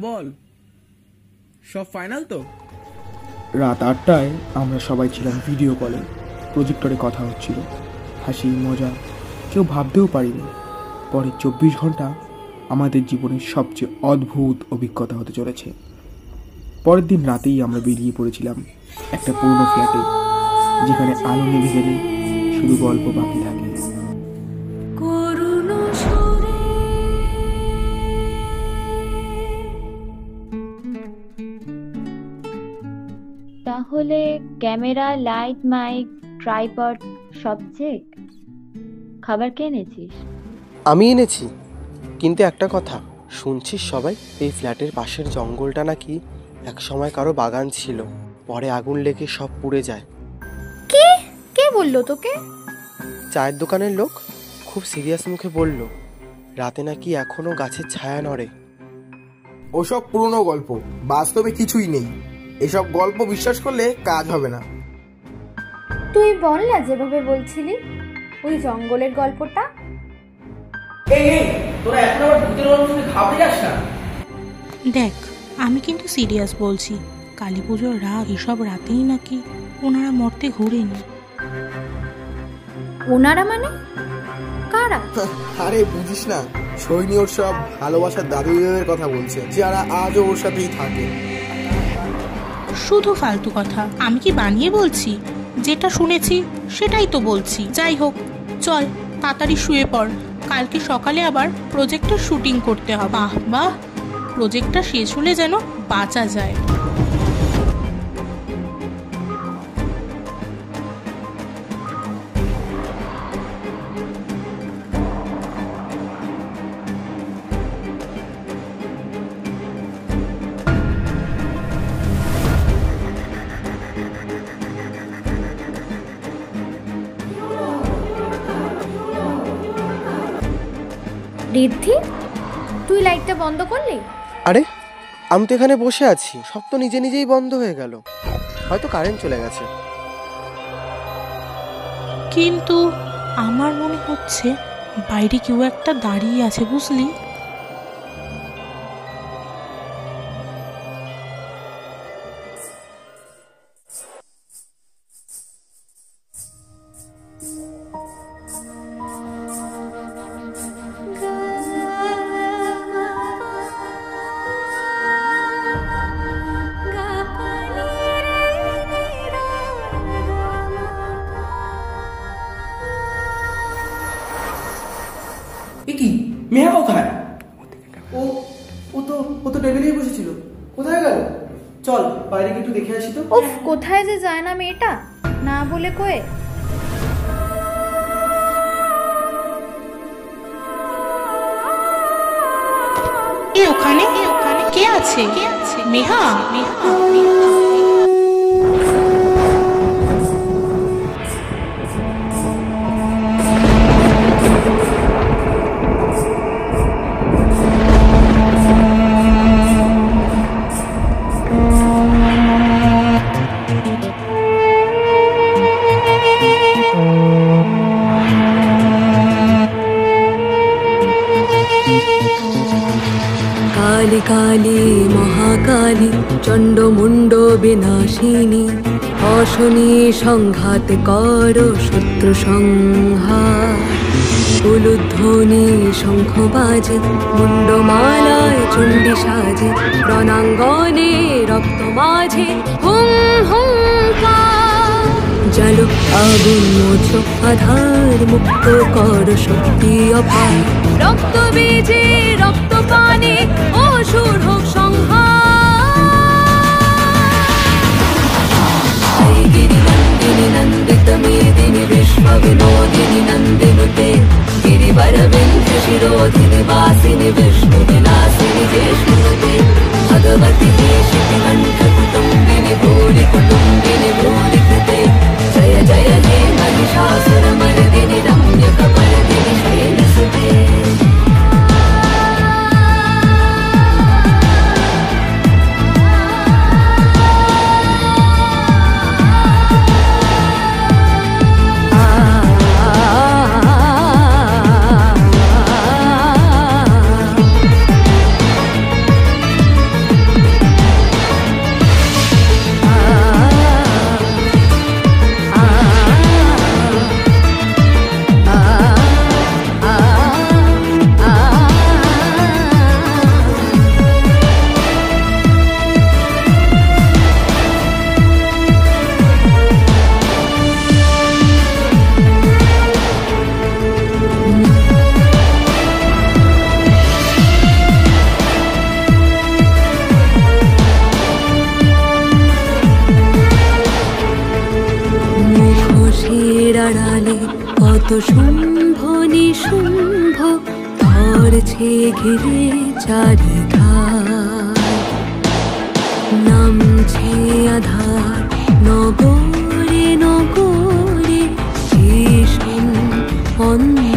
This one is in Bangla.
বল, সব ফাইনাল তো? রাত 8টায় আমরা সবাই ছিলাম ভিডিও কলে। প্রজেক্টরে কথা হচ্ছিল, হাসি মজা, কেউ ভাবতেও পারিনি পরের 24 ঘন্টা আমাদের জীবনের সবচেয়ে অদ্ভুত অভিজ্ঞতা হতে চলেছে। পরের দিন রাতেই আমরা বেরিয়ে পড়েছিলাম একটা পুরনো ফ্ল্যাটে, যেখানে আলো নিভে গেলে শুধু গল্প বাকি থাকে। তাহলে ক্যামেরা, লাইট, মাইক, ট্রাইপড সব চেক। খাবার কে এনেছিস? আমি এনেছি, কিন্তু একটা কথা শুনছিস সবাই, এই ফ্ল্যাটের পাশের জঙ্গলটা নাকি এক সময় কারো বাগান ছিল, পরে আগুন লেগে সব পুড়ে যায়। কে কে বললো তোকে? চায়ের দোকানের লোক খুব সিরিয়াস মুখে বলল, রাতে নাকি এখনো গাছের ছায়া নড়ে। ওসব পুরনো গল্প, বাস্তবে কিছুই নেই। এসব গল্প বিশ্বাস করলে কাজ হবে না। তুই বল না যেভাবে বলছিলি ওই জঙ্গলের গল্পটা। দেখ, আমি কিন্তু সিরিয়াস বলছি, কালী পুজোর রাত এসব রাতেই নাকি ওনারা মরতে ঘুরেনি। ওনারা মানে কারা? আরে বুঝিস না, সৈনী ওর সব ভালোবাসার দাদু দিদাদের কথা বলছে, যারা আজও ওর সাথেই থাকে। শুধু ফালতু কথা, আমি কি বানিয়ে বলছি? যেটা শুনেছি সেটাই তো বলছি। যাই হোক, চল তাড়াতাড়ি শুয়ে পড়, কালকে সকালে আবার প্রজেক্টের শুটিং করতে হবে। বাহ, প্রজেক্টটা শেষ হলে যেন বাঁচা যায়। রিদ্ধি, তুই লাইটটা বন্ধ করলি? আরে আমি তো এখানে বসে আছি, সব তো নিজে নিজেই বন্ধ হয়ে গেল। হয়তো কারেন্ট চলে গেছে। কিন্তু আমার মনে হচ্ছে বাইরে কেউ একটা দাঁড়িয়ে আছে, বুঝলি? কি মেয়া কোথায়? ও তো টেবিলেই বসেছিল, কোথায় গেল? চল বাইরে একটু দেখে আসি তো। উফ, কোথায় যে যায় না মেয়েটা, না বলে কয়ে। ওখানে কে আছে? মেহা। কালী কালী মহাকালী চণ্ডমুণ্ড বিনাশিনী, অশনি সংঘাত কর শত্রু সংহার। উলুধ্বনি শঙ্খ বাজে, মুন্ডমালায় চণ্ডী সাজে, রণাঙ্গনে রক্ত মাঝে হুম হুঙ্কার। জালো আগুন মোছ আধার, মুক্ত কর শক্তি অপার। রক্ত বীজে রক্ত পানে অসুর হোক সংহার। গিরি নন্দিনী নন্দিত মেদিনী বিশ্ব বিনোদিনী নন্দিনুতে, গিরিবর বিন্ধ্য শিরোধিনী বাসিনী বিষ্ণু বিলাসিনী জেষ্ণুতে। ভগবতী দেশিনী কণ্ঠ কুটুম্বিনী ভূরি কুটুম্বিনী ভূরি कृते। जय जय हे महिषासुर मर्दिनी रम्य कपर्दिनी शैलसुते। শুম্ভ নিশুম্ভ ধরছে ঘিরে চারিধার, নামছে আধার নগরে নগরে ভীষণ অন্ধকার।